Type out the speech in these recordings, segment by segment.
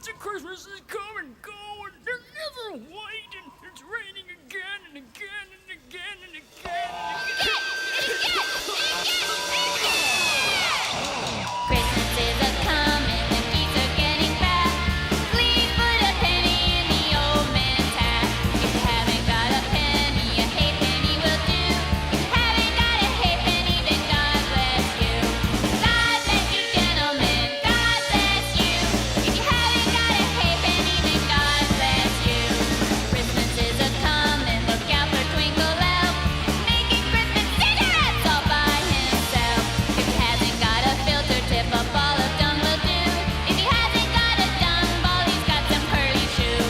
The Christmas is coming, going. They're never white, and it's raining again and again and again and again and again. Christmas is a coming, the geese are getting back. Please put a penny in the old man's hat. If you haven't got a penny, a halfpenny will do. If you haven't got a halfpenny, then God bless you. God bless you, gentlemen, God bless you. If you haven't got a halfpenny, then God bless you. Christmas is a coming, look out for Twinkle Elf, making Christmas cigarettes all by himself. If he hasn't got a filter tip, a ball of dung will do. If he hasn't got a dung ball, he's got some curly shoe.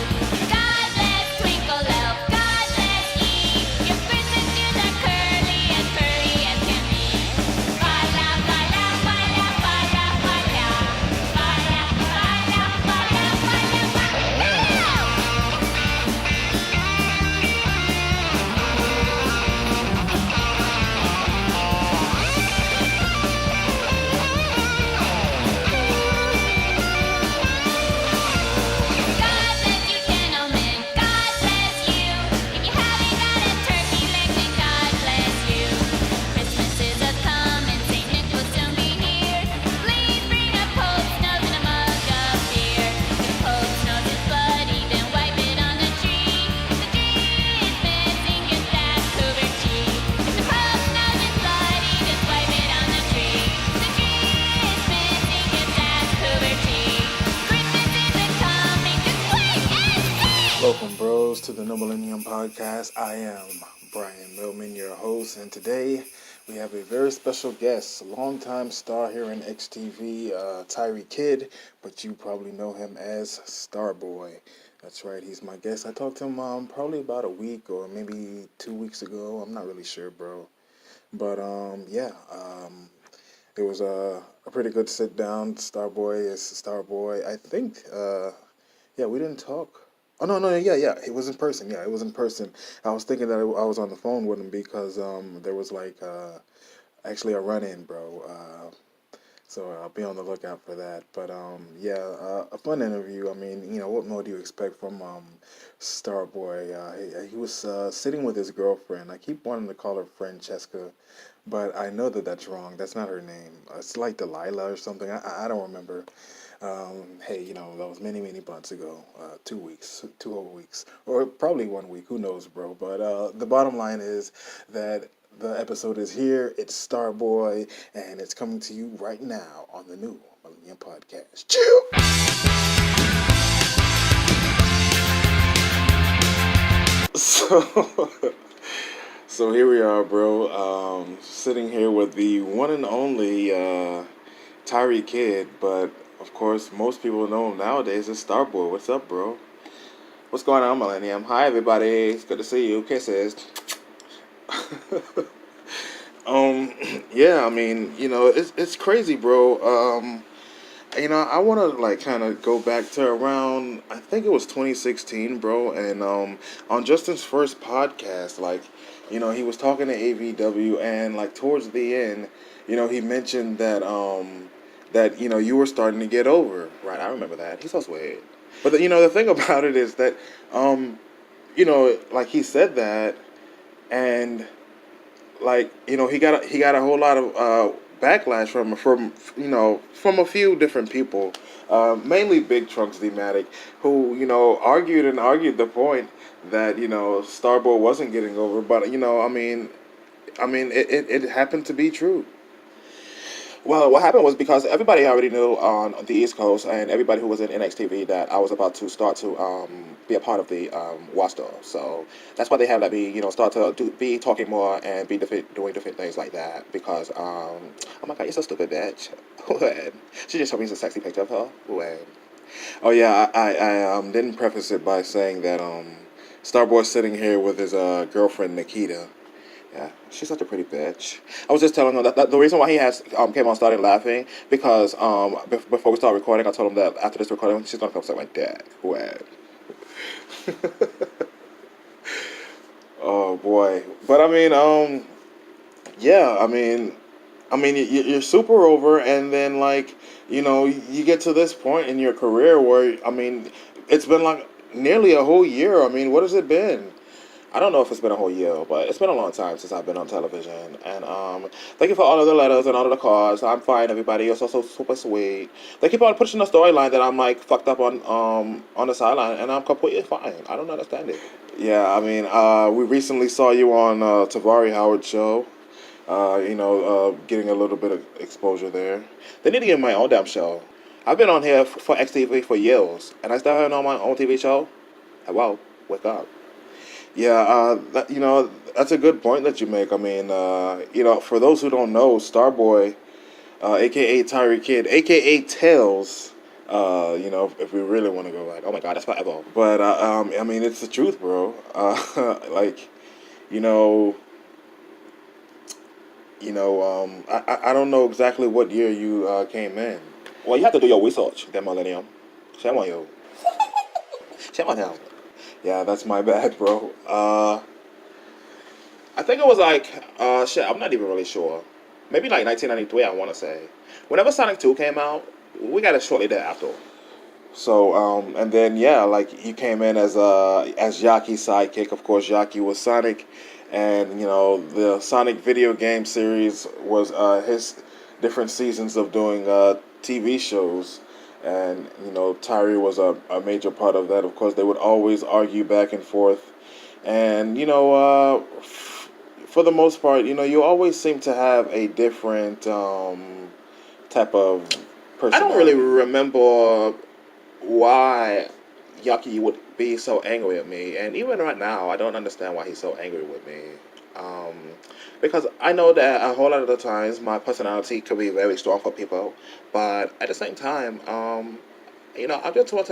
God bless Twinkle Elf, God bless ye. Your Christmas shoes are curly as can be. Fa-la, fa-la, fa-la, fa-la, fa-la. Fa-la, fa-la, fa-la, fa-la, fa-la. God bless you, gentlemen, God bless you. If you haven't got a turkey leg, then God bless you. Christmas is a coming, Saint Nick will soon be here. Please bring a Pope's nose and a mug of beer. If Pope's nose is bloody, then wipe it on the tree. If the tree is missing, get that Hoover tea. If the Pope's nose is bloody, just wipe it on the tree. If the tree is missing, get that Hoover tea. Christmas is a coming, just wait and see! Welcome, bros, to the Millenium podcast. I am Brian Millman, your host, and today we have a very special guest, a longtime star here in XTV, Tyree Kidd, but you probably know him as Starboy. That's right, he's my guest. I talked to him probably about a week or maybe 2 weeks ago. I'm not really sure, bro. But it was a pretty good sit down. Starboy is Starboy. I think, we didn't talk. Oh, no, yeah, it was in person. Yeah, it was in person. I was thinking that I was on the phone with him because there was actually a run-in, bro. So I'll be on the lookout for that. But a fun interview. I mean, what more do you expect from Starboy? He was sitting with his girlfriend. I keep wanting to call her Francesca, but I know that that's wrong. That's not her name. It's like Delilah or something. I don't remember. Hey, that was many, many months ago. 2 weeks, 2 whole weeks, or probably 1 week. Who knows, bro? But the bottom line is that the episode is here. It's Starboy, and it's coming to you right now on the new Millenium Podcast. So, so here we are, bro. Sitting here with the one and only Tyree Kidd, but of course, most people know him nowadays as Starboy. What's up, bro? What's going on, Millennium? Hi, everybody. It's good to see you. Kisses. um, yeah, I mean, it's crazy, bro. I want to kind of go back to around, I think it was 2016, bro. And on Justin's first podcast, he was talking to AVW, and towards the end, he mentioned that you were starting to get over. Right, I remember that. He's so sweet. But the thing about it is that he said that, and he got a whole lot of backlash from a few different people, mainly Big Trunks D-Matic, who argued the point that Starboy wasn't getting over, but it happened to be true. Well, what happened was because everybody already knew on the East Coast and everybody who was in NXTV that I was about to start to be a part of the Watch Dog. So that's why they have me, start to be talking more and be doing different things like that. Because, oh my God, you're so stupid, bitch. She just showed me a sexy picture of her. Oh yeah, I didn't preface it by saying that Starboy's sitting here with his girlfriend Nikita. Yeah, she's such a pretty bitch. I was just telling her that the reason why he has came on started laughing because before we started recording, I told him that after this recording, she's gonna come suck my dick. Oh boy, but I mean, you're super over, and then like you get to this point in your career where I mean, it's been like nearly a whole year. I mean, what has it been? I don't know if it's been a whole year, but it's been a long time since I've been on television. And thank you for all of the letters and all of the cards. I'm fine, everybody. You're so super sweet. They keep on pushing the storyline that I'm like fucked up on the sideline, and I'm completely fine. I don't understand it. Yeah, I mean, we recently saw you on Tavari Howard's show. Getting a little bit of exposure there. They need to give me my own damn show. I've been on here for XTV for years, and I still haven't on my own TV show. Well, wake up. Yeah, that's a good point that you make. I mean, for those who don't know, Starboy, aka Tyree Kid, aka Tails, if we really want to go back. Oh my God, that's forever. But I mean, it's the truth, bro. Like, you know, I don't know exactly what year you came in. Well, you have to do your research, that Millenium. Shame on you. Shame on him. Yeah, that's my bad, bro. I think it was like, I'm not even really sure. Maybe like 1993, I want to say. Whenever Sonic 2 came out, we got it shortly thereafter. So, and then, yeah, like, he came in as Yaki's sidekick. Of course, Yaki was Sonic. And, the Sonic video game series was his different seasons of doing TV shows. And, Tyree was a major part of that. Of course, they would always argue back and forth. And, for the most part, you always seem to have a different type of personality. I don't really remember why Yaki would be so angry at me. And even right now, I don't understand why he's so angry with me. Because I know that a whole lot of the times my personality could be very strong for people, but at the same time, I just want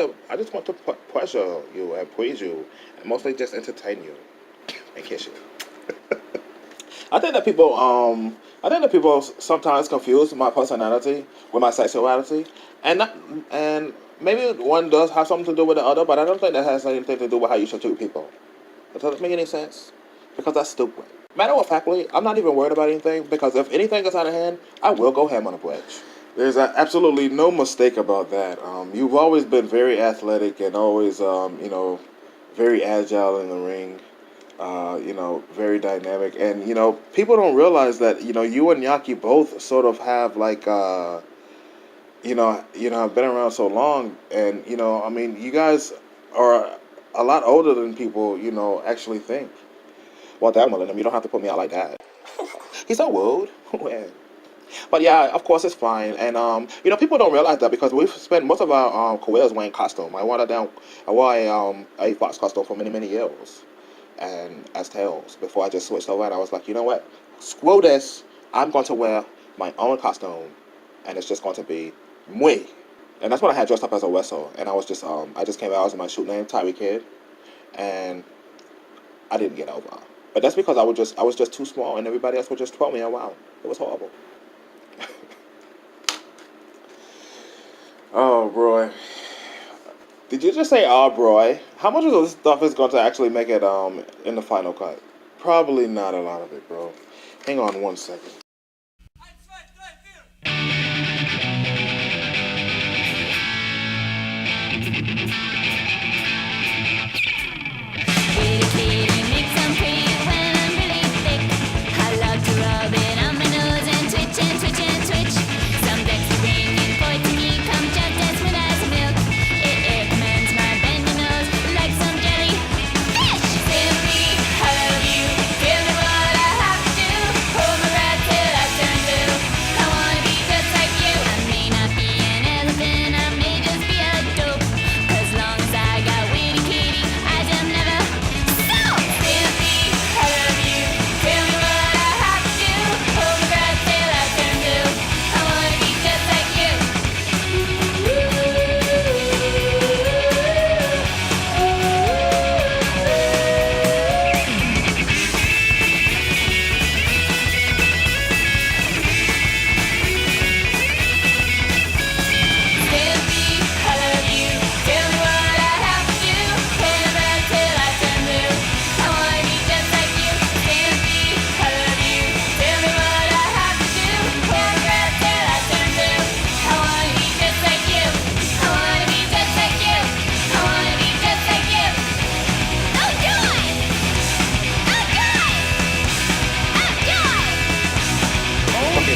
to pressure you and please you, and mostly just entertain you and kiss you. I think that people sometimes confuse my personality with my sexuality, and maybe one does have something to do with the other, but I don't think that has anything to do with how you should treat people. Does that make any sense? Because that's stupid. Matter of factly, I'm not even worried about anything, because if anything gets out of hand, I will go ham on a bridge. There's absolutely no mistake about that. You've always been very athletic and always, very agile in the ring. Very dynamic. And, people don't realize that, you and Yaki both sort of have like, have been around so long. And, you guys are a lot older than people, actually think. Well, damn, Millennium, you don't have to put me out like that. He's so rude. But yeah, of course it's fine. And, people don't realize that because we've spent most of our careers wearing costume. I wore a Fox costume for many, many years. And as Tails, before I just switched over, and I was like, you know what? Screw this. I'm going to wear my own costume. And it's just going to be me. And that's when I had dressed up as a wrestler. And I was just, I just came out as my shoot name, Tyree Kid. And I didn't get over. But that's because I was just too small, and everybody else would just throw me around. It was horrible. Oh, bro. Did you just say, oh, bro? How much of this stuff is going to actually make it in the final cut? Probably not a lot of it, bro. Hang on one second.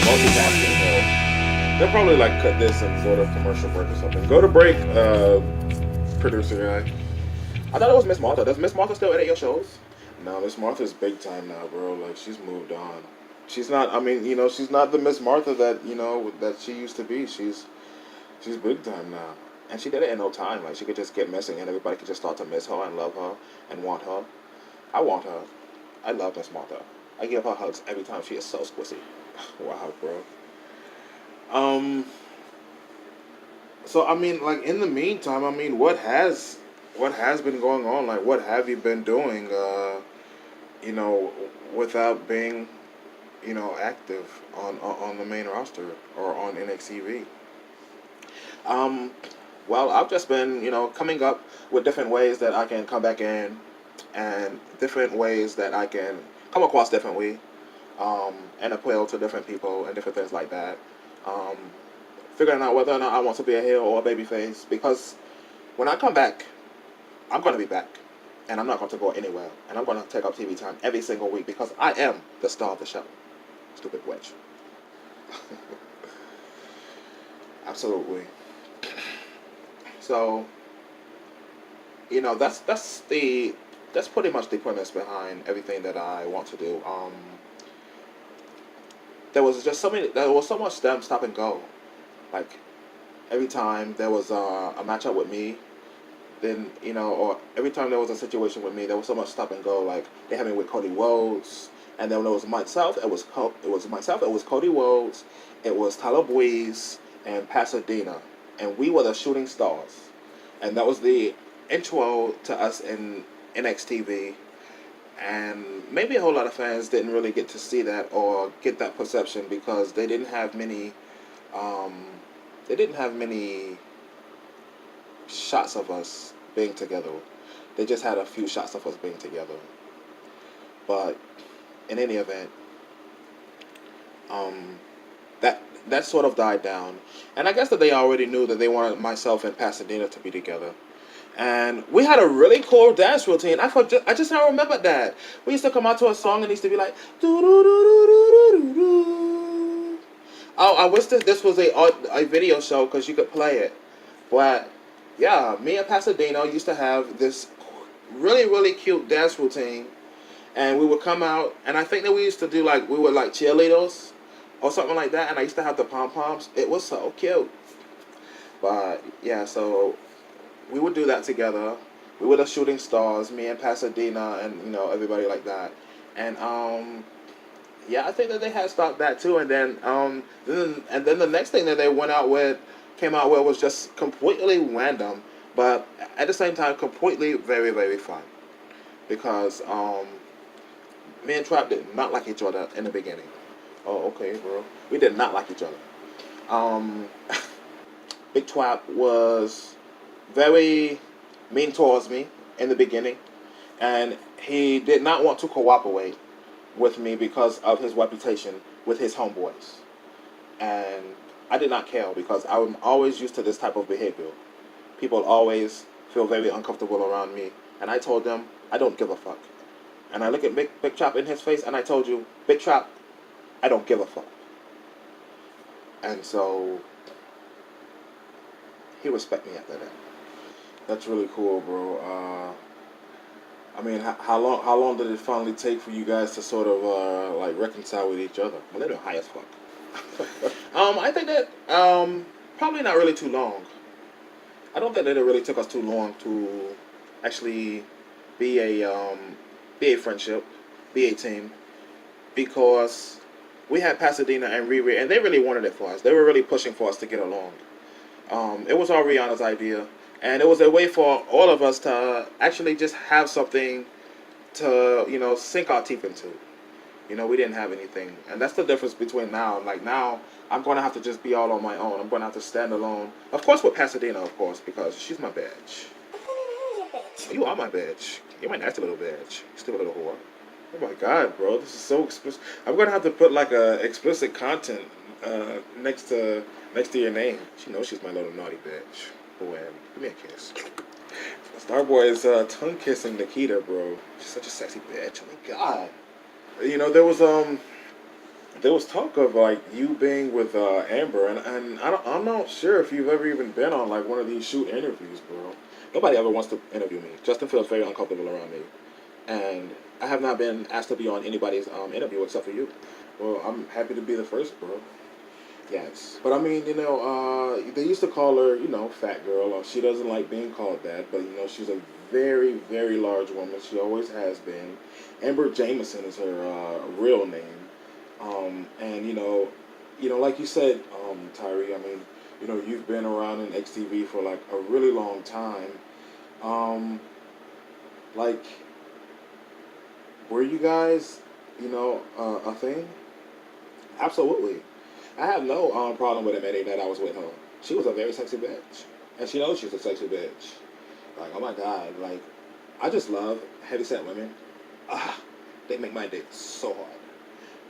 multitasking. They'll probably like cut this and go to commercial break or something. Go to break, producer guy. I thought it was Miss Martha. Does Miss Martha still edit your shows? No, Miss Martha's big time now, bro. Like she's moved on. She's not. I mean, she's not the Miss Martha that that she used to be. She's big time now. And she did it in no time. Like she could just get missing, and everybody could just start to miss her and love her and want her. I want her. I love Miss Martha. I give her hugs every time. She is so squishy. Wow, bro. Um. So I mean, like in the meantime, I mean, what has been going on? Like, what have you been doing? Without being, active on the main roster or on NXTV. Um, well, I've just been, coming up with different ways that I can come back in, and different ways that I can come across differently, and appeal to different people and different things like that. Um, Figuring out whether or not I want to be a heel or a babyface, because when I come back, I'm going to be back, and I'm not going to go anywhere, and I'm going to take up TV time every single week because I am the star of the show. Stupid witch. Absolutely. So, that's pretty much the premise behind everything that I want to do. There was so much stop and go. Like every time there was a matchup with me, then or every time there was a situation with me, there was so much stop and go. Like they had me with Cody Rhodes, and then when it was myself, it was myself, it was Cody Rhodes, it was Tyler Breeze and Pasadena, and we were the shooting stars, and that was the intro to us in NXTV. And maybe a whole lot of fans didn't really get to see that or get that perception because they didn't have many. They didn't have many shots of us being together. They just had a few shots of us being together. But in any event, that sort of died down, and I guess that they already knew that they wanted myself and Pasadena to be together. And we had a really cool dance routine. I just now remembered that. We used to come out to a song and it used to be like doo doo doo doo doo doo doo. Oh, I wish this was a video show because you could play it. But yeah, me and Pasadena used to have this really really cute dance routine, and we would come out, and I think that we used to do we were like cheerleaders or something like that, and I used to have the pom poms. It was so cute. But yeah, so we would do that together. We were the shooting stars, me and Pasadena, and everybody like that. And yeah, I think that they had stopped that too. And then the next thing that they came out with was just completely random, but at the same time completely very very fun, because me and Trap did not like each other in the beginning. Oh, okay, bro. We did not like each other. Um, Big Trap was very mean towards me in the beginning, and he did not want to cooperate with me because of his reputation with his homeboys. And I did not care because I'm always used to this type of behavior. People always feel very uncomfortable around me, and I told them I don't give a fuck. And I look at Big Trap in his face, and I told you, Big Trap, I don't give a fuck. And so he respect me after that. That's really cool, bro. I mean, how long did it finally take for you guys to sort of reconcile with each other? Well, they're high as fuck. I think that probably not really too long. I don't think that it really took us too long to actually be a friendship, be a team, because we had Pasadena and Riri, and they really wanted it for us. They were really pushing for us to get along. It was all Rihanna's idea, and it was a way for all of us to actually just have something to sink our teeth into. We didn't have anything, and that's the difference between now. Like now, I'm going to have to just be all on my own. I'm going to have to stand alone. Of course, with Pasadena, of course, because she's my bitch. You are my bitch. You're my nasty little bitch. You stupid little whore. Oh my god, bro, this is so explicit. I'm gonna have to put explicit content next to your name. She knows she's my little naughty bitch. Boy, give me a kiss. Starboy is tongue kissing Nikita, bro. She's such a sexy bitch. Oh my god. There was there was talk of like you being with Amber, and I'm not sure if you've ever even been on like one of these shoot interviews, bro. Nobody ever wants to interview me. Justin feels very uncomfortable around me, and I have not been asked to be on anybody's interview except for you. Well, I'm happy to be the first, bro. Yes. But I mean, they used to call her, fat girl. She doesn't like being called that, but she's a very, very large woman. She always has been. Amber Jameson is her real name. And like you said, Tyree. I mean, you've been around in XTV for like a really long time. Um, like, were you guys, a thing? Absolutely. I have no problem with admitting that I was with her. She was a very sexy bitch. And she knows she's a sexy bitch. Like, oh my God. Like, I just love heavyset women. Ah, they make my dick so hard.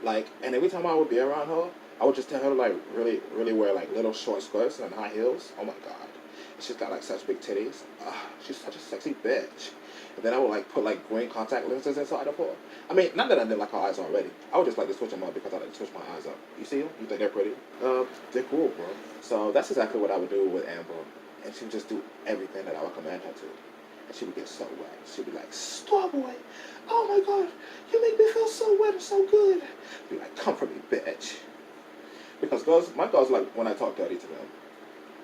Like, and every time I would be around her, I would just tell her to, like, really, really wear, like, little short skirts and high heels. Oh my God. She's got, like, such big titties. Ah, she's such a sexy bitch. And then I would, like, put, like, green contact lenses inside of her. I mean, not that I didn't like her eyes already. I would just like to switch them up because I like to switch my eyes up. You see them? You think they're pretty? They're cool, bro. So that's exactly what I would do with Amber. And she would just do everything that I would command her to. And she would get so wet. She'd be like, Starboy, oh my God, you make me feel so wet and so good. Be like, come for me, bitch. Because my girls like when I talk dirty to them.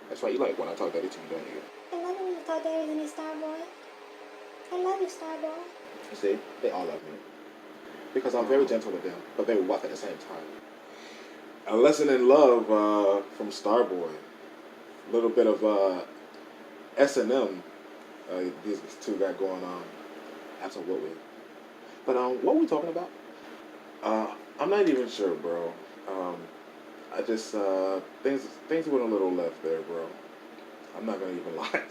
That's right, you like when I talk dirty to you, don't you? I love when you talk dirty to me, Starboy. I love you, Starboy. You see, they all love me. Because I'm very gentle with them, but very rough at the same time. A lesson in love from Starboy. A little bit of S&M these two got going on. Absolutely. But what were we talking about? I'm not even sure, bro. I just things went a little left there, bro. I'm not gonna even lie.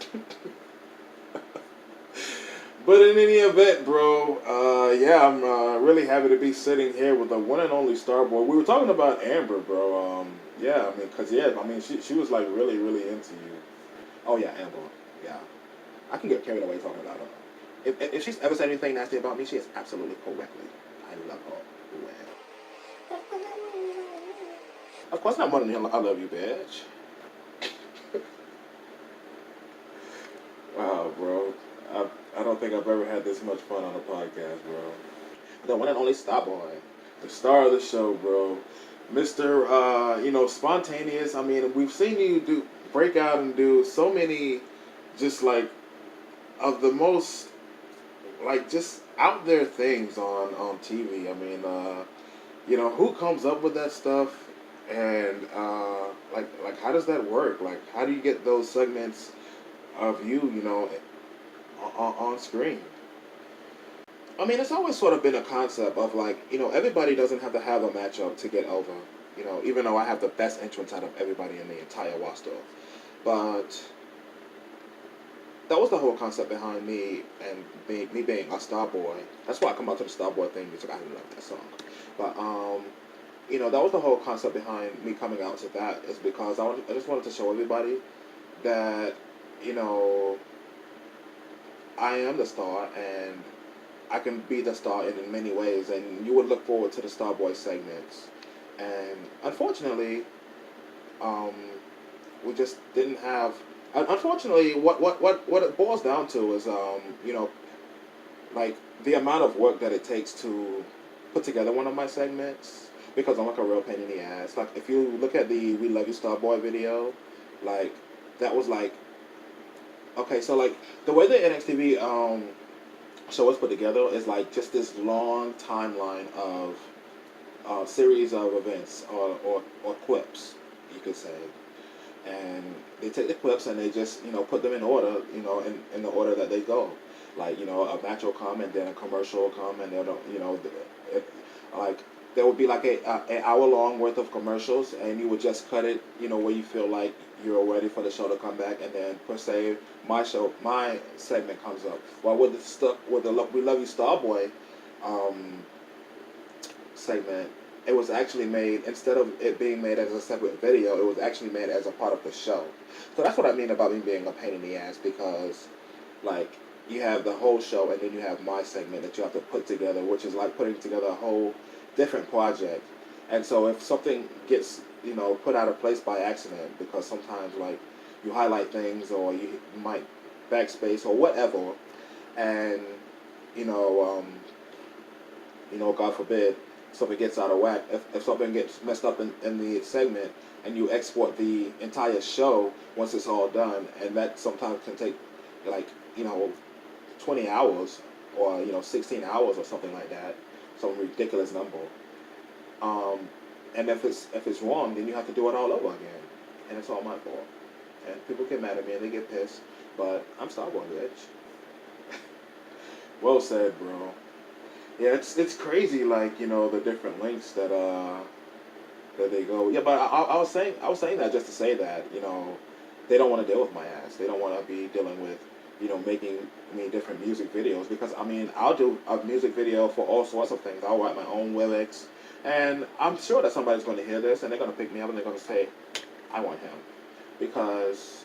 But in any event, bro, I'm really happy to be sitting here with the one and only Starboy. We were talking about Amber, bro. She was like really, really into you. Oh yeah, Amber. Yeah. I can get carried away talking about her. If she's ever said anything nasty about me, she is absolutely correctly. I love her. Well. Of course not more than I love you, bitch. Wow, bro. I don't think I've ever had this much fun on a podcast, bro. The one and only Starboy. The star of the show, bro. Mr. Spontaneous. I mean, we've seen you break out and do so many just like of the most like just out there things on TV. I mean, who comes up with that stuff, and like how does that work? Like, how do you get those segments of you, on screen? I mean, it's always sort of been a concept of like, everybody doesn't have to have a matchup to get over. Even though I have the best entrance out of everybody in the entire roster, but that was the whole concept behind me and me being a Starboy. That's why I come out to the Starboy thing music. I love that song. But that was the whole concept behind me coming out to that, is because I just wanted to show everybody that I am the star and I can be the star in many ways, and you would look forward to the Starboy segments. And unfortunately, we just didn't have. Unfortunately, what it boils down to is, like the amount of work that it takes to put together one of my segments, because I'm like a real pain in the ass. Like, if you look at the "We Love You Starboy" video, like that was like, okay, so like the way the NXTV show is put together is like just this long timeline of series of events or clips, you could say. And they take the clips and they just, put them in order, in the order that they go. Like, a match will come and then a commercial will come, and they'll, like, there would be like an hour long worth of commercials, and you would just cut it, where you feel like you're ready for the show to come back, and then per se, my segment comes up. Well, with the We Love You Starboy segment, it was actually made, instead of it being made as a separate video, it was actually made as a part of the show. So that's what I mean about me being a pain in the ass, because like you have the whole show and then you have my segment that you have to put together, which is like putting together a whole different project. And so if something gets put out of place by accident, because sometimes like you highlight things or you might backspace or whatever, and you know God forbid something gets out of whack. If something gets messed up in the segment, and you export the entire show once it's all done, and that sometimes can take like 20 hours or 16 hours or something like that, some ridiculous number. Um, and if it's wrong, then you have to do it all over again, and it's all my fault. And people get mad at me and they get pissed, but I'm Starboy, bitch. Well said, bro. Yeah, it's crazy, like the different links that they go. Yeah, but I was saying that just to say that they don't want to deal with my ass. They don't want to be dealing with making me different music videos, because I mean I'll do a music video for all sorts of things. I'll write my own lyrics, and I'm sure that somebody's going to hear this and they're going to pick me up and they're going to say, I want him, because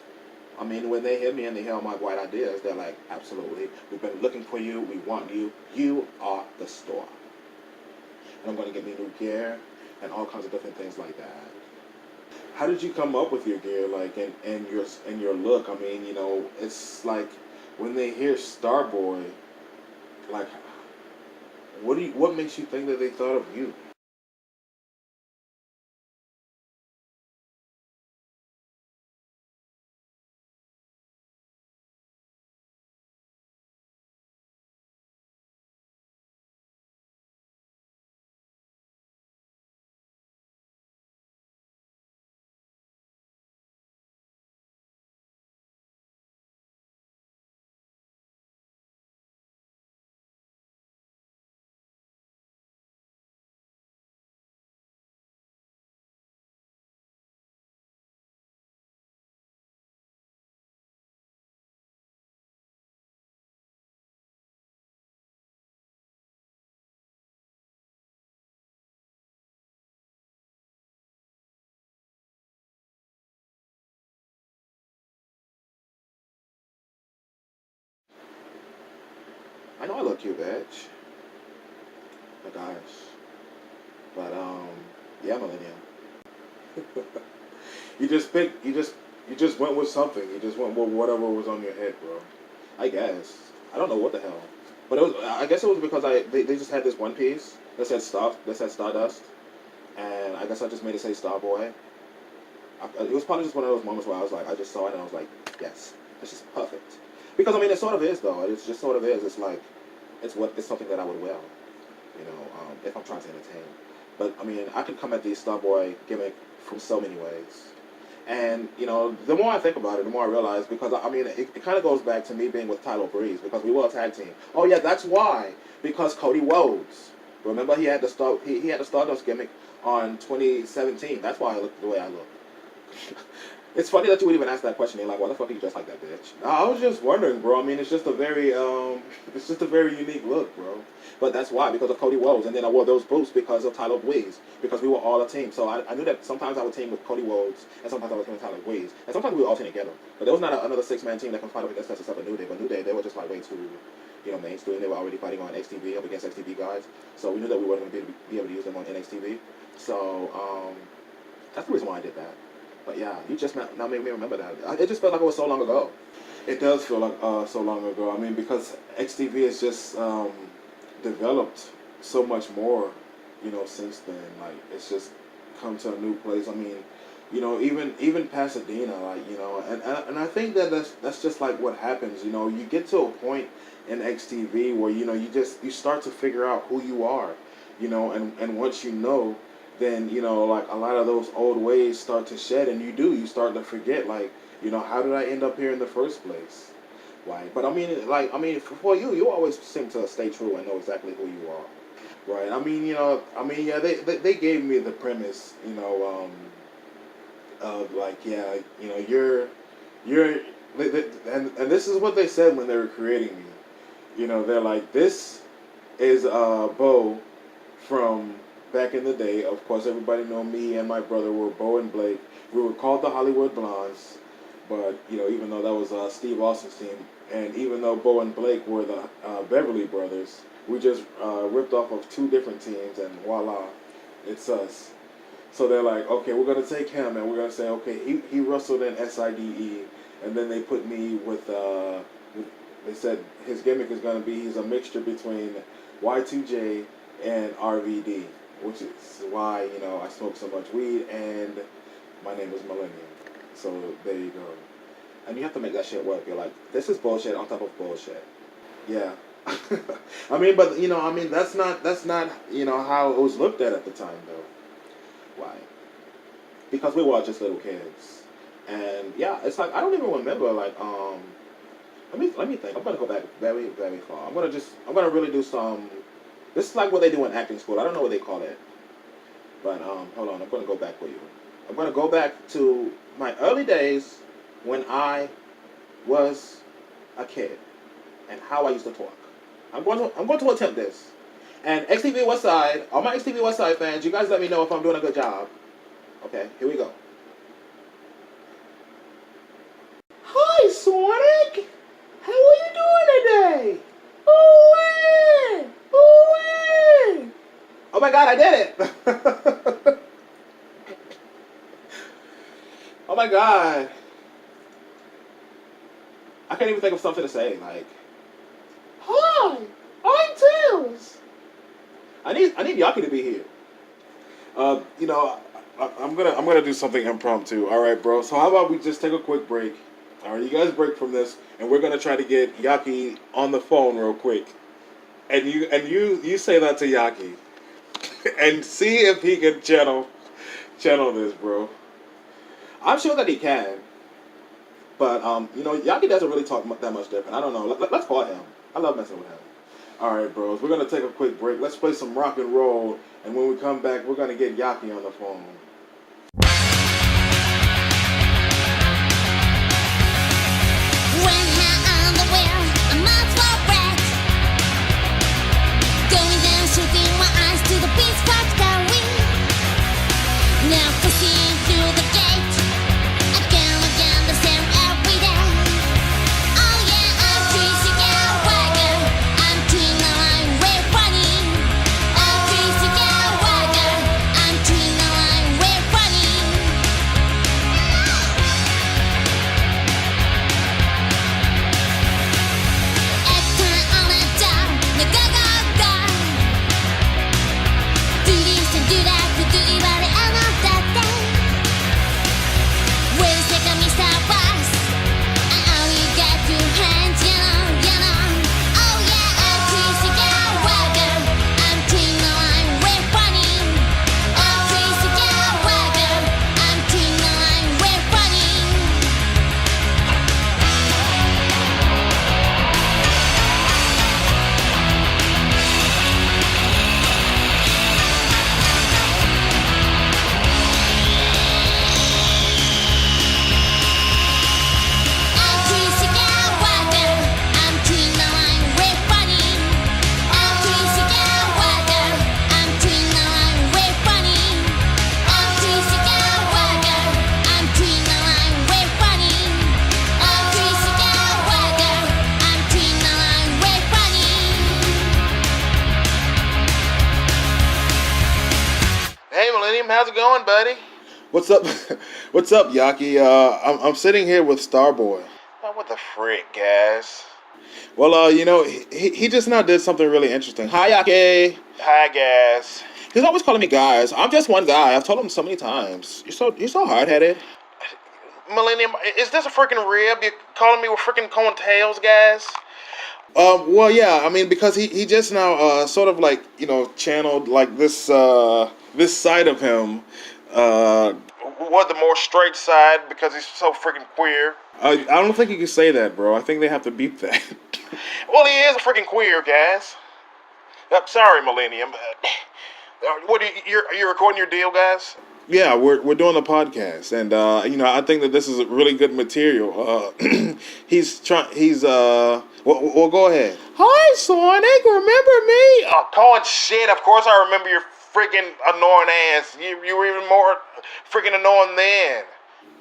I mean, when they hear me and they hear all my white ideas, they're like, absolutely, we've been looking for you, we want you, you are the star. And I'm going to get me new gear and all kinds of different things like that. How did you come up with your gear, like, and your look? I mean, it's like when they hear Starboy, like, what makes you think that they thought of you? I know I look cute, bitch. My gosh. But yeah, Millennium. You just went with something. You just went with whatever was on your head, bro. I guess. I don't know what the hell. But it was. I guess it was because they just had this one piece that said Stardust, and I guess I just made it say Starboy. It was probably just one of those moments where I was like, I just saw it and I was like, yes, this is perfect. Because I mean, it sort of is though. It's just sort of is. It's like, it's something that I would wear, if I'm trying to entertain. But I mean, I could come at the Starboy gimmick from so many ways. And the more I think about it, the more I realize, because I mean, it kind of goes back to me being with Tyler Breeze, because we were a tag team. Oh yeah, that's why. Because Cody Rhodes, remember he had the Stardust gimmick on 2017. That's why I look the way I look. It's funny that you would even ask that question. You're like, why the fuck are you dressed like that, bitch? I was just wondering, bro. I mean, it's just a very unique look, bro. But that's why, because of Cody Rhodes. And then I wore those boots because of Tyler Breeze, because we were all a team. So I knew that sometimes I would team with Cody Rhodes, and sometimes I would team with Tyler Breeze. And sometimes we would alternate together. But there was not another six-man team that can fight up against us except for New Day. But New Day, they were just like way too, mainstream. They were already fighting on XTV up against XTV guys. So we knew that we weren't going to be able to use them on NXTV. So that's the reason why I did that. But yeah, you just now made me remember that. It just felt like it was so long ago. It does feel like so long ago. I mean, because XTV has just developed so much more, since then. Like, it's just come to a new place. I mean, even Pasadena, like, and I think that that's just like what happens. You get to a point in XTV where you start to figure out who you are, and once then like a lot of those old ways start to shed, and you start to forget, like, how did I end up here in the first place? Right. But for you always seem to stay true and know exactly who you are. Right. Yeah, they gave me the premise, of like, yeah, you're, and this is what they said when they were creating me. They're like, this is Bo from back in the day. Of course, everybody know me and my brother were Bo and Blake. We were called the Hollywood Blondes, but even though that was Steve Austin's team, and even though Bo and Blake were the Beverly Brothers, we just ripped off of two different teams, and voila, It's us. So they're like, okay, we're gonna take him and we're gonna say, okay, he wrestled in SIDE, and then they put me with they said his gimmick is gonna be he's a mixture between Y2J and RVD, which is why I smoke so much weed and my name is Millennium. So there you go. And you have to make that shit work. You're like, this is bullshit on top of bullshit. Yeah. I mean, but that's not how it was looked at the time though. Why? Because we were just little kids. And yeah, it's like I don't even remember like let me think. I'm gonna go back very, very far. I'm gonna really do some this is like what they do in acting school. I don't know what they call it. But hold on, I'm gonna go back for you. I'm gonna go back to my early days when I was a kid and how I used to talk. I'm going to attempt this. And XTV Westside, all my XTV Westside fans, you guys let me know if I'm doing a good job. Okay, here we go. Hi, Sonic! How are you doing today? Ooh-wee! Ooh-wee! Oh my god, I did it! Oh my god. I can't even think of something to say, like, hi, I'm Tails. I need Yaki to be here. I'm gonna do something impromptu. All right, bro. So how about we just take a quick break? All right, you guys break from this, and we're gonna try to get Yaki on the phone real quick, and you say that to Yaki, and see if he can channel this, bro. I'm sure that he can. But, Yaki doesn't really talk that much different. I don't know. Let's call him. I love messing with him. All right, bros. We're gonna take a quick break. Let's play some rock and roll, and when we come back, we're gonna get Yaki on the phone. When high on the wheel, I might as well wreck. Going down, shooting my eyes to the beach park going. Now pushing through the gate. Again, the same every day. Oh yeah, I'm Tracy Gallagher. I'm twin the line, we're funny. I'm Tracy Gallagher. I'm twin the line, we're funny. Extra on a job, the go. Do this and do that, to do it by the end of that day. Wait a second, Mr. Boss. I only got two hands, you know. Oh yeah, I'm Tracy Gallagher. I'm twin the line, we're funny. I'm Tracy Gallagher. I'm twin the line, we're funny. I'm Tracy Gallagher. I'm twin the line, we're funny. I'm Tracy Gallagher. I'm twin the line, we're funny. I'm Tracy Gallagher. I'm twin the line, we're funny. I'm Tracy Gallagher. I'm twin the line, we're funny. Hey, Millennium, how's it going, buddy? What's up? What's up, Yaki? I'm sitting here with Starboy. Oh, what the frick, guys? Well, he just now did something really interesting. Hi, Yaki. Hi, guys. He's always calling me guys. I'm just one guy. I've told him so many times. You're so hard headed. Millennium, is this a freaking rib? You're calling me with freaking corn tails, guys? Well, yeah. I mean, because he just now sort of like channeled like this side of him. What, the more straight side because he's so freaking queer? I don't think you can say that, bro. I think they have to beep that. Well, he is a freaking queer, guys. Sorry, Millennium. What are you recording your deal, guys? Yeah, we're doing a podcast, and I think that this is really good material. Well, go ahead. Hi, Sonic. Remember me? Oh, calling shit. Of course I remember your freaking annoying ass. You were even more freaking annoying then.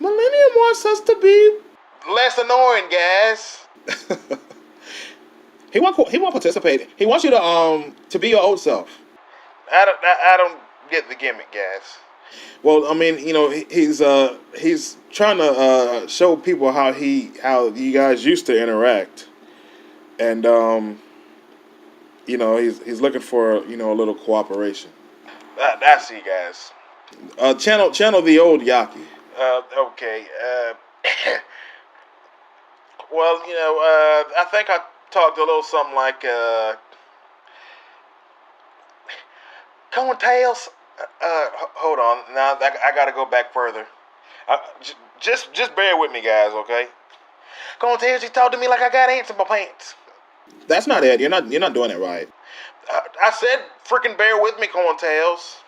Millennium wants us to be. Less annoying, guys. He won't participate. He wants you to be your old self. I don't get the gimmick, guys. Well, I mean, he's trying to show people how you guys used to interact, and he's looking for a little cooperation. I see, guys. Channel the old Yaki. Okay. Well, I think I talked a little something like, Tails. Hold on. Now I gotta go back further. Just bear with me, guys. Okay. Tails, you talk to me like I got ants in my pants. That's not it. You're not doing it right. I said, freaking bear with me, Tails.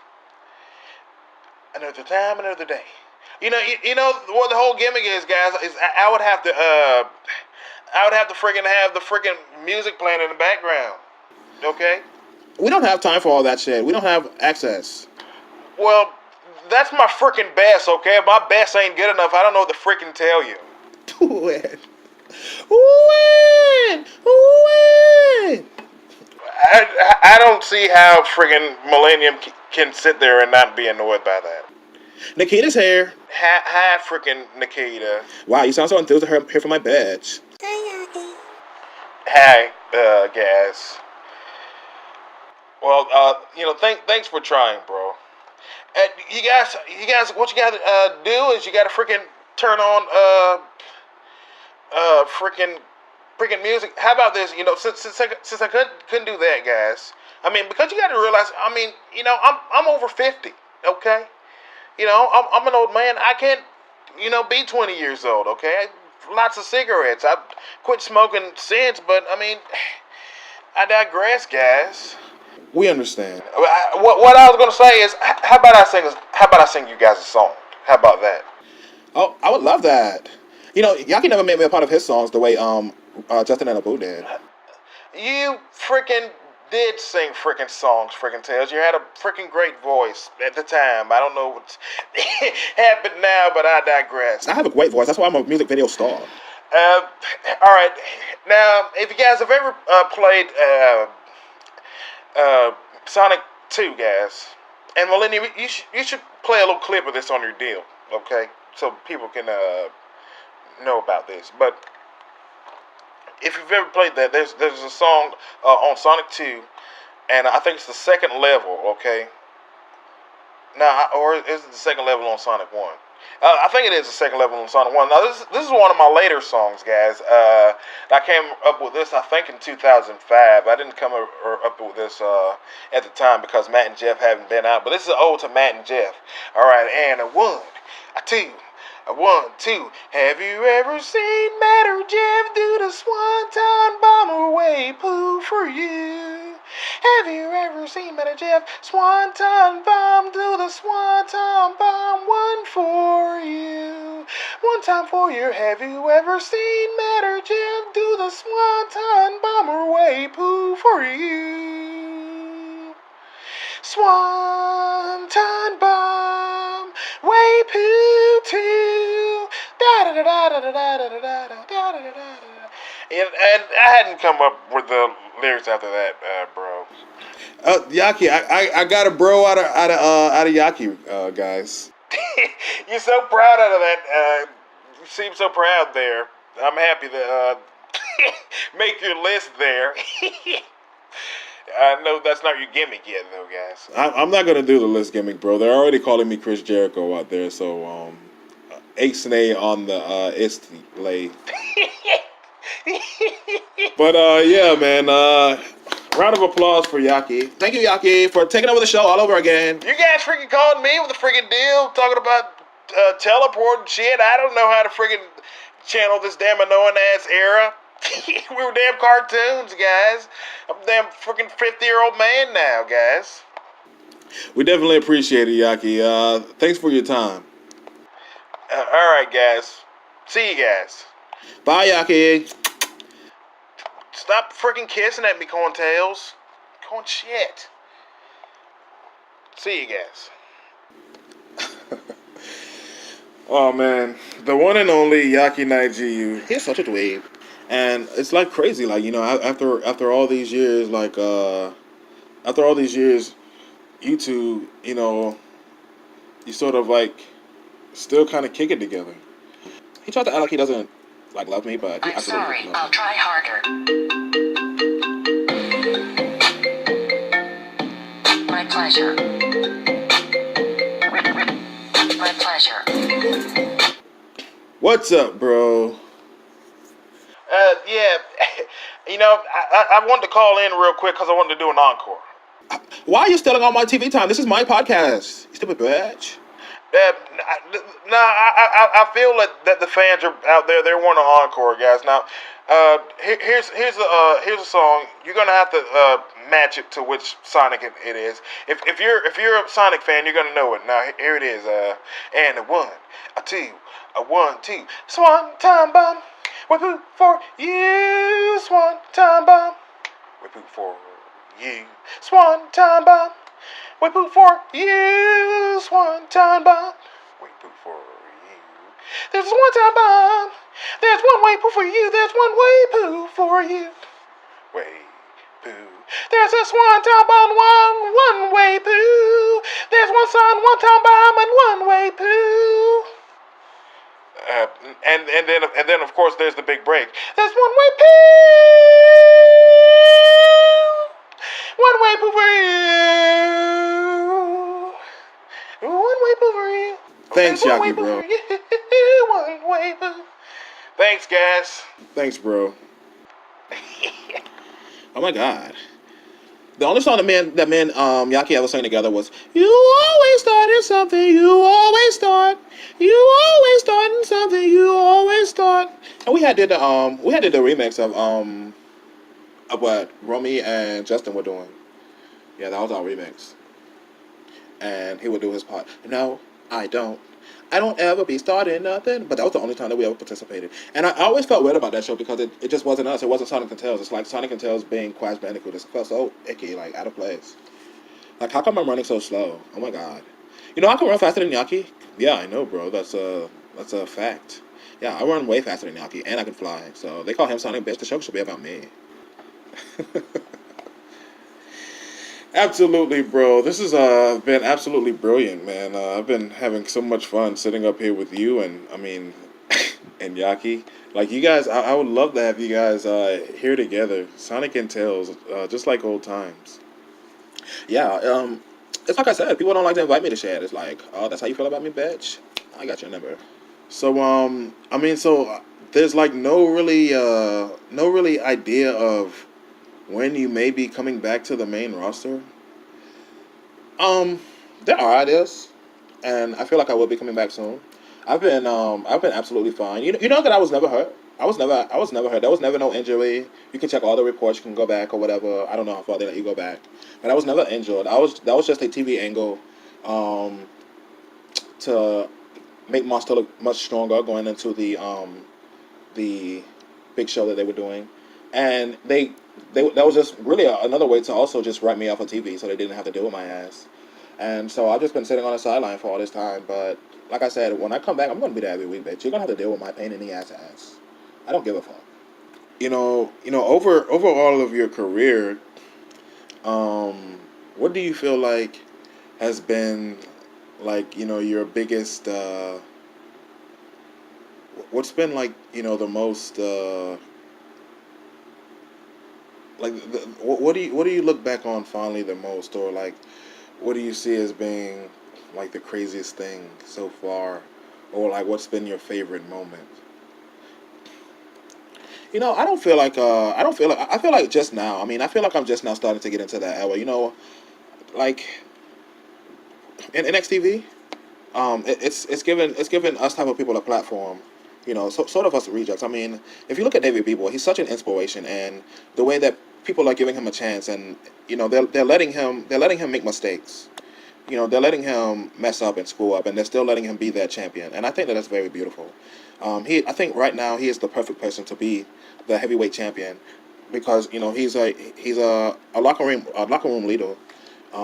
Another time, another day. You know what the whole gimmick is, guys. Is I would have to freaking have the freaking music playing in the background. Okay. We don't have time for all that shit. We don't have access. Well, that's my freaking best, okay? If my best ain't good enough, I don't know what to freaking tell you. I don't see how friggin' Millenium can sit there and not be annoyed by that. Nikita's here. Hi, freaking Nikita. Wow, you sound so enthused to hear from my badge. Hi, guys. Well, thanks for trying, bro. You guys, what you gotta do is you gotta freaking turn on freaking music. How about this? Since I couldn't do that, guys. I mean, because you got to realize. I mean, I'm over 50. Okay. I'm an old man. I can't, be 20 years old. Okay. Lots of cigarettes. I've quit smoking since, but I mean, I digress, guys. We understand. What I was gonna say is, how about I sing you guys a song? How about that? Oh, I would love that. Yaki never made me a part of his songs the way Justin and Abu did. You freaking did sing freaking songs, freaking Tails. You had a freaking great voice at the time. I don't know what's happened now, but I digress. I have a great voice. That's why I'm a music video star. All right. Now, if you guys have ever played Sonic 2, guys, and Millennium, you should play a little clip of this on your deal, okay? So people can know about this. But if you've ever played that, there's a song on Sonic 2, and I think it's the second level, okay? Or is it the second level on Sonic 1? I think it is the second level on Sonic 1. Now, this is one of my later songs, guys. I came up with this, I think, in 2005. I didn't come up with this at the time because Matt and Jeff haven't been out. But this is ode to Matt and Jeff. All right, and a 1, a 2. A 1, 2. Have you ever seen Matt or Jeff do the Swanton bomb away poo for you? Have you ever seen Matt or Jeff Swanton bomb do the Swanton bomb? One for you, one time for you. Have you ever seen Matt or Jeff do the Swanton bomb away poo for you? Swanton bomb, way poo too. Da da da da da da da da da da da da da. And I hadn't come up with the lyrics after that, bro. Yaki, I got a bro out of Yaki, guys. You're so proud out of that. You seem so proud there. I'm happy to make your list there. I know that's not your gimmick yet, though, guys. I'm not gonna do the list gimmick, bro. They're already calling me Chris Jericho out there, so Ixnay on the Istlay. But yeah, man. Round of applause for Yaki. Thank you, Yaki, for taking over the show all over again. You guys freaking called me with a freaking deal, talking about teleport and shit. I don't know how to freaking channel this damn annoying ass era. We were damn cartoons, guys. I'm a damn freaking 50-year-old man now, guys. We definitely appreciate it, Yaki. Thanks for your time. All right, guys. See you guys. Bye, Yaki. Stop freaking kissing at me, corntails. Corn shit. See you guys. Oh, man. The one and only Yaki Naijiu. He's such a dweeb. And it's like crazy, like, after all these years, like, after all these years, you two, you sort of like still kind of kick it together. He tried to act like he doesn't like love me, but he I'm absolutely sorry, loves I'll me. try harder. My pleasure. My pleasure. What's up, bro? Yeah, I wanted to call in real quick because I wanted to do an encore. Why are you stealing all my TV time? This is my podcast. You stupid bitch. I feel that the fans are out there. They want an encore, guys. Now, here's a song. You're gonna have to match it to which Sonic it is. If you're a Sonic fan, you're gonna know it. Now here it is. And a one, a two, a one, two. Swan time bomb. We poop for you. Swan time bomb. We poop for you. Swan time bomb. We poop for you. Swan time bomb. We poop for you. There's a one time bomb. There's one way poo for you. There's one way poo for you. Way poo. There's a swan time bomb. One way poo. There's one sun, one time bomb, and one way poo. And then of course there's the big break. There's one way poo. One way poo for you. One way poo for you. Thanks, There's one way Yaki, poo bro. for you. One way poo. Thanks, guys. Thanks, bro. Oh my god. The only song that Yaki ever sang together was "You always started something, you always start, you always starting something, you always start." And we had did the remix of what Romy and Justin were doing. Yeah, that was our remix. And he would do his part. No, I don't. I don't ever be starting nothing. But that was the only time that we ever participated. And I always felt weird about that show because it just wasn't us. It wasn't Sonic and Tails. It's like Sonic and Tails being Crash Bandicoot. It felt so icky, like out of place. Like, how come I'm running so slow? Oh my god. You know I can run faster than Yaki? Yeah, I know, bro. That's a fact. Yeah, I run way faster than Yaki, and I can fly. So they call him Sonic Bitch. The show should be about me. Absolutely, bro. This has been absolutely brilliant, man. I've been having so much fun sitting up here with you and, and Yaki. Like, you guys, I would love to have you guys here together. Sonic and Tails, just like old times. Yeah, it's like I said, people don't like to invite me to share. It's like, oh, that's how you feel about me, bitch? I got your number. So, there's like no really idea of when you may be coming back to the main roster. There are ideas, and I feel like I will be coming back soon. I've been absolutely fine. You know that I was never hurt. I was never hurt. There was never no injury. You can check all the reports. You can go back or whatever. I don't know how far they let you go back, but I was never injured. That was just a TV angle, to make Monster look much stronger going into the big show that they were doing, and they that was just really another way to also just write me off of TV, so they didn't have to deal with my ass. And so I've just been sitting on the sideline for all this time. But like I said, when I come back, I'm gonna be there every week, bitch. You're gonna have to deal with my pain in the ass. I don't give a fuck. Over all of your career, what do you feel like has been like your biggest? What's been like the most? What do you look back on fondly the most, or like what do you see as being like the craziest thing so far, or like what's been your favorite moment? I feel like just now. I mean, I feel like I'm just now starting to get into that era. Like in NXTV, it's given us type of people a platform. Sort of us rejects. I mean, if you look at David Bebo, he's such an inspiration, and the way that people are giving him a chance, and they're letting him make mistakes. They're letting him mess up and screw up, and they're still letting him be their champion. And I think that that's very beautiful. I think right now he is the perfect person to be the heavyweight champion because he's a locker room leader.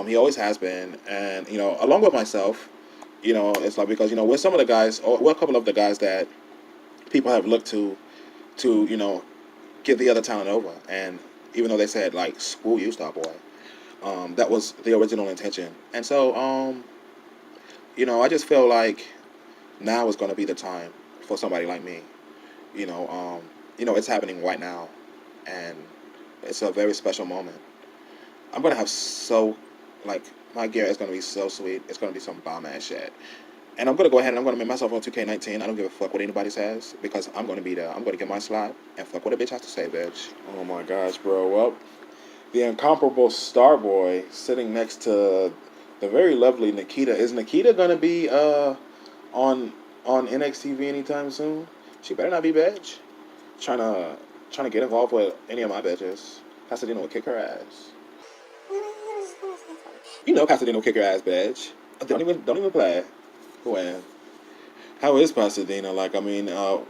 He always has been, and along with myself, it's like because we're some of the guys, or we're a couple of the guys that people have looked to get the other talent over, and even though they said like screw you, Starboy. That was the original intention. And so, I just feel like now is going to be the time for somebody like me. It's happening right now, and it's a very special moment. I'm gonna have like, my gear is gonna be so sweet. It's gonna be some bomb ass shit. And I'm gonna go ahead and I'm gonna make myself on 2K19. I don't give a fuck what anybody says because I'm gonna be there. I'm gonna get my slot and fuck what a bitch has to say, bitch. Oh my gosh, bro. Well, the incomparable Starboy sitting next to the very lovely Nikita. Is Nikita gonna be on NXTV anytime soon? She better not be bitch. Trying to get involved with any of my bitches. Pasadena will kick her ass. You know Pasadena will kick her ass, bitch. Don't even play. When? How is Pasadena? Like, I mean, how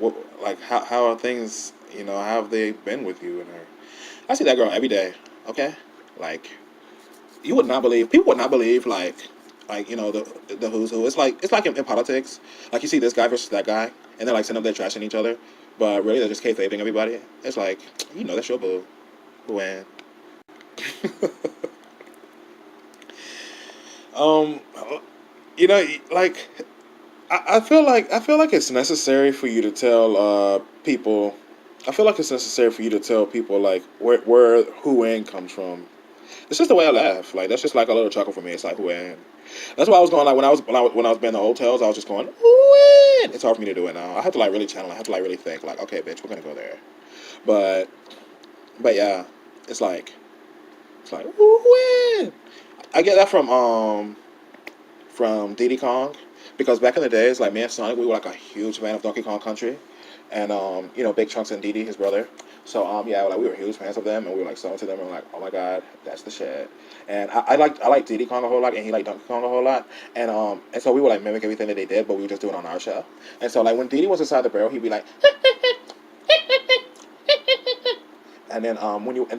are things? How have they been with you and her? I see that girl every day. Okay, like you would not believe. People would not believe the who's who. It's like in politics. Like you see this guy versus that guy, and they're like sending up their trash in each other, but really they're just kayfabing everybody. It's like that's your boo. When? Um, like I feel like it's necessary for you to tell people. I feel like it's necessary for you to tell people like where Who An comes from. It's just the way I laugh. Like that's just like a little chuckle for me. It's like when. That's why I was going like when I was in the hotels. I was just going. When? It's hard for me to do it now. I have to like really channel. I have to like really think. Like okay, bitch, we're gonna go there. But yeah, it's like when. I get that from Diddy Kong because back in the days, like me and Sonic, we were like a huge fan of Donkey Kong Country, and Big Chunks and Diddy, his brother. So yeah, like we were huge fans of them, and we were like selling to them, and we're like, oh my god, that's the shit. And I like Diddy Kong a whole lot, and he liked Donkey Kong a whole lot, and so we would like mimic everything that they did, but we would just do it on our show. And so like when Diddy was inside the barrel, he'd be like, and then when you would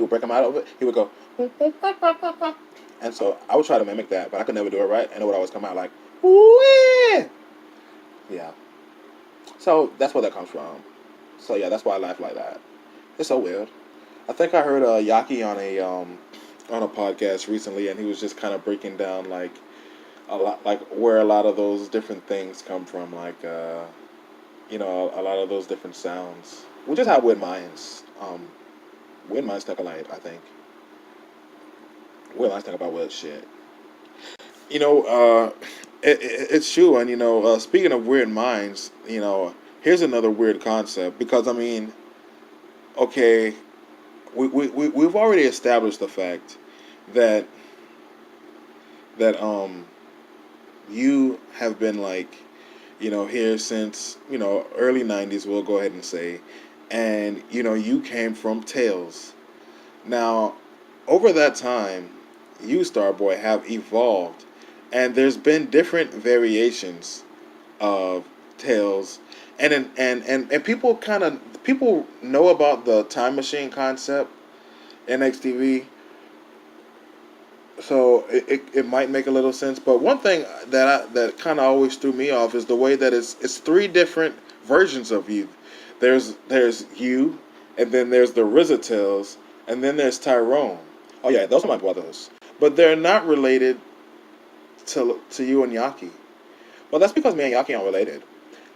break him out of it, he would go. And so I would try to mimic that, but I could never do it right, and it would always come out like, wee! Yeah. So that's where that comes from. So yeah, that's why I laugh like that. It's so weird. I think I heard Yaki on a podcast recently, and he was just kind of breaking down like a lot, like where a lot of those different things come from, like a lot of those different sounds. We just have weird minds. Weird minds think alike, I think. Weird minds think about weird shit. It's true, and speaking of weird minds, here's another weird concept because I mean, okay, we've already established the fact that you have been like here since early 90s, we'll go ahead and say, and you came from Tails. Now over that time you, Starboy, have evolved, and there's been different variations of Tails, and people know about the time machine concept in XTV, so it might make a little sense. But one thing that kind of always threw me off is the way that it's three different versions of you. There's you, and then there's the RZA Tails, and then there's Tyrone. Oh yeah, those are my brothers. But they're not related to you and Yaki. Well, that's because me and Yaki aren't related.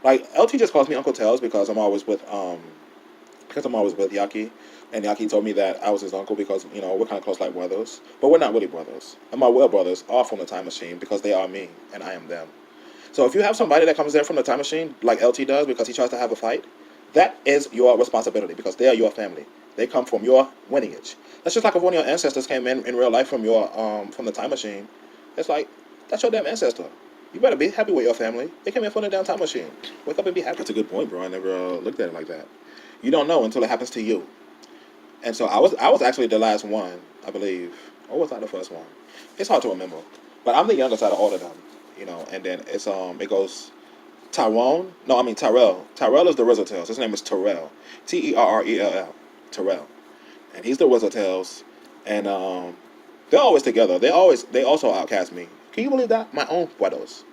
Like LT just calls me Uncle Tails because I'm always with Yaki, and Yaki told me that I was his uncle because we're kind of close like brothers, but we're not really brothers. And my real brothers are from the time machine because they are me and I am them. So if you have somebody that comes in from the time machine like LT does because he tries to have a fight, that is your responsibility because they are your family. They come from your lineage. That's just like if one of your ancestors came in real life from from the time machine. It's like that's your damn ancestor. You better be happy with your family. They came in from the damn time machine. Wake up and be happy. That's a good point, bro. I never looked at it like that. You don't know until it happens to you. And so I was actually the last one, I believe, or was I the first one? It's hard to remember, but I'm the youngest out of all of them. And then it goes Tyrone. No, I mean Tyrell. Tyrell is the RZA Tails. His name is Terrell. Terrell. Terrell. And he's the RZA Tails. And they're always together. They also outcast me. Can you believe that? My own brothers.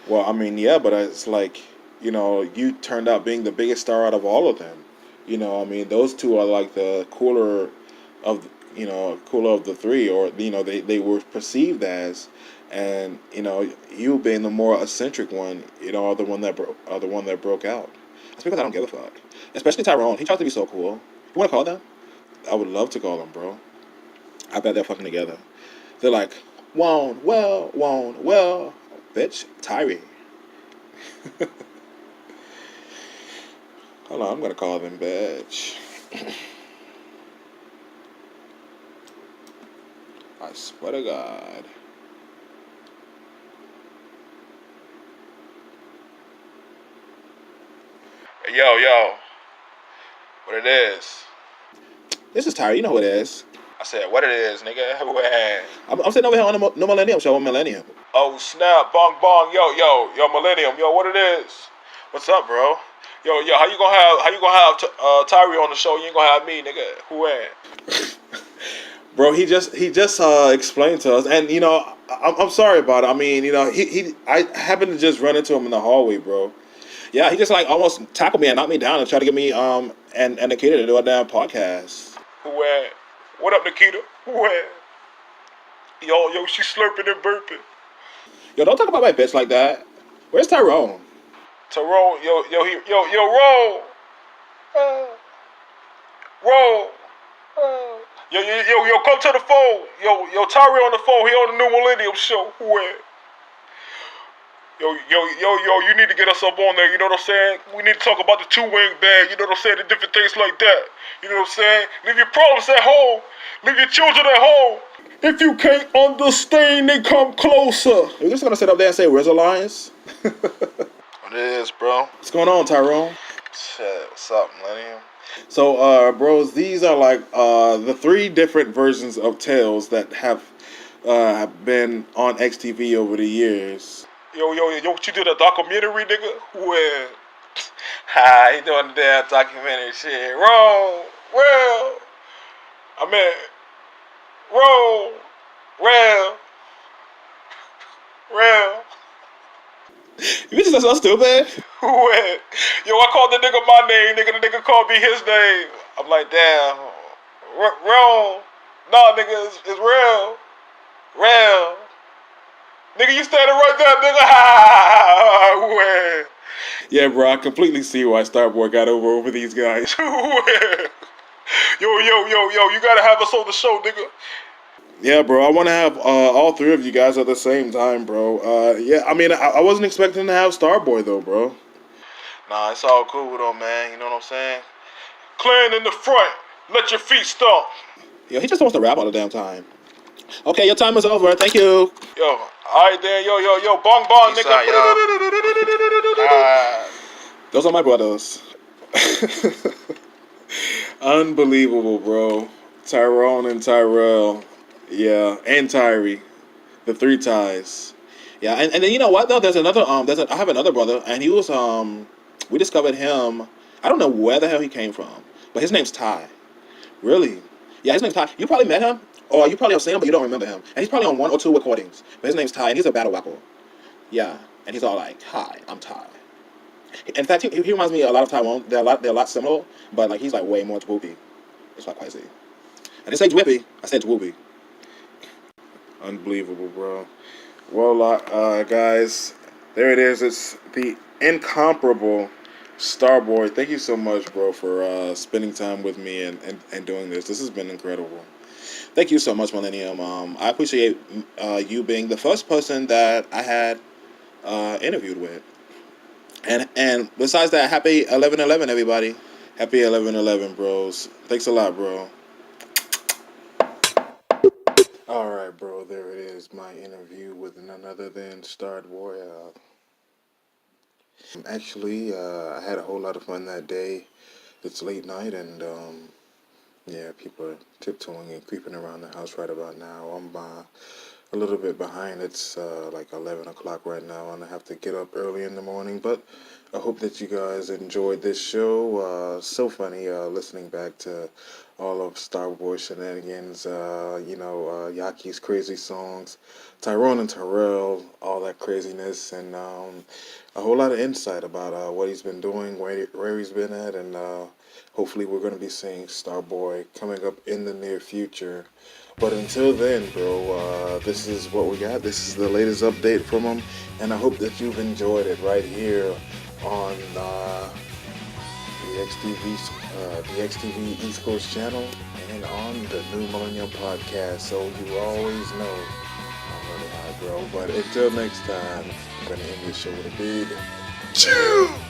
Well, I mean, yeah, but it's like, you turned out being the biggest star out of all of them. I mean, those two are like the cooler of cooler of the three, or they were perceived as, and you being the more eccentric one, are the one that broke out. That's because I don't give a fuck. Especially Tyrone, he tries to be so cool. You want to call them? I would love to call them, bro. I bet they're fucking together. They're like, won't, well, bitch, Tyree. Hold on, I'm gonna call them, bitch. I swear to God. Yo, what it is? This is Tyree, you know who it is. I said, what it is, nigga? I'm sitting over here on the No Millennium show on Millennium. Oh snap, bong, yo, Millennium, yo, what it is? What's up, bro? Yo, how you gonna have Tyree on the show? You ain't gonna have me, nigga. Who ain't? Bro, he just explained to us, and I'm sorry about it. I mean, I happened to just run into him in the hallway, bro. Yeah, he just like almost tackled me and knocked me down and tried to get me and Nikita to do a damn podcast. Who ain't? What up, Nikita? Who ain't? Yo, she slurping and burping. Yo, don't talk about my bitch like that. Where's Tyrone? Tyrone, roll. Roll. Yo, come to the phone. Yo, Tyree on the phone. He on the new Millennium show. Who at? Yo, you need to get us up on there, you know what I'm saying? We need to talk about the two-wing bag, you know what I'm saying? The different things like that. You know what I'm saying? Leave your problems at home. Leave your children at home. If you can't understand, they come closer. You're just gonna sit up there and say, "Where's Alliance?" What it is, bro? What's going on, Tyrone? Shit, what's up, Millennium? So, bros, these are like the three different versions of Tales that have been on XTV over the years. Yo, what you do, the documentary, nigga? Well, he doing the damn documentary shit. Roll. You bitches are so stupid. Well, yo, I called the nigga my name, nigga. The nigga called me his name. I'm like, damn. Real. Nah, nigga, it's real. Real. Nigga, you standing right there, nigga. Well. Yeah, bro, I completely see why Starboy got over these guys. Yo, you gotta have us on the show, nigga. Yeah, bro, I want to have all three of you guys at the same time, bro. Yeah, I mean, I wasn't expecting to have Starboy, though, bro. Nah, it's all cool, though, man. You know what I'm saying? Clan in the front. Let your feet stomp. Yo, he just wants to rap all the damn time. Okay, your time is over. Thank you. Yo, alright then. Yo, bong, nigga. Those are my brothers. Unbelievable, bro. Tyrone and Tyrell. Yeah, and Tyree. The three ties. Yeah, and then you know what though? There's another I have another brother, and he was we discovered him. I don't know where the hell he came from, but his name's Ty. Really? Yeah, his name's Ty. You probably met him, or you probably have seen him, but you don't remember him. And he's probably on one or two recordings. But his name's Ty, and he's a battle rapper. Yeah, and he's all like, "Hi, I'm Ty." In fact, he reminds me a lot of Tyrone. They're a lot similar, but like he's like way more swoopy. It's not crazy. I didn't say dwippy. I said swoopy. Unbelievable, bro. Well, guys, there it is. It's the incomparable Starboy. Thank you so much, bro, for spending time with me and doing this. This has been incredible. Thank you so much, Millennium. I appreciate you being the first person that I had interviewed with. And besides that, happy 11/11, everybody. Happy 11/11, bros. Thanks a lot, bro. All right, bro. There it is. My interview with none other than Starboy. Actually, I had a whole lot of fun that day. It's late night, and yeah, people are tiptoeing and creeping around the house right about now. I'm a little bit behind. It's like 11 o'clock right now, and I have to get up early in the morning. But I hope that you guys enjoyed this show. So funny listening back to all of Starboy shenanigans, Yaki's crazy songs, Tyrone and Terrell, all that craziness and a whole lot of insight about what he's been doing, where he's been at, and hopefully we're going to be seeing Starboy coming up in the near future. But until then, bro, this is what we got. This is the latest update from him, and I hope that you've enjoyed it right here on the XTV East Coast channel and on the New Millennium podcast. So you always know I'm really high, bro. But until next time, I'm gonna end this show with a big chew.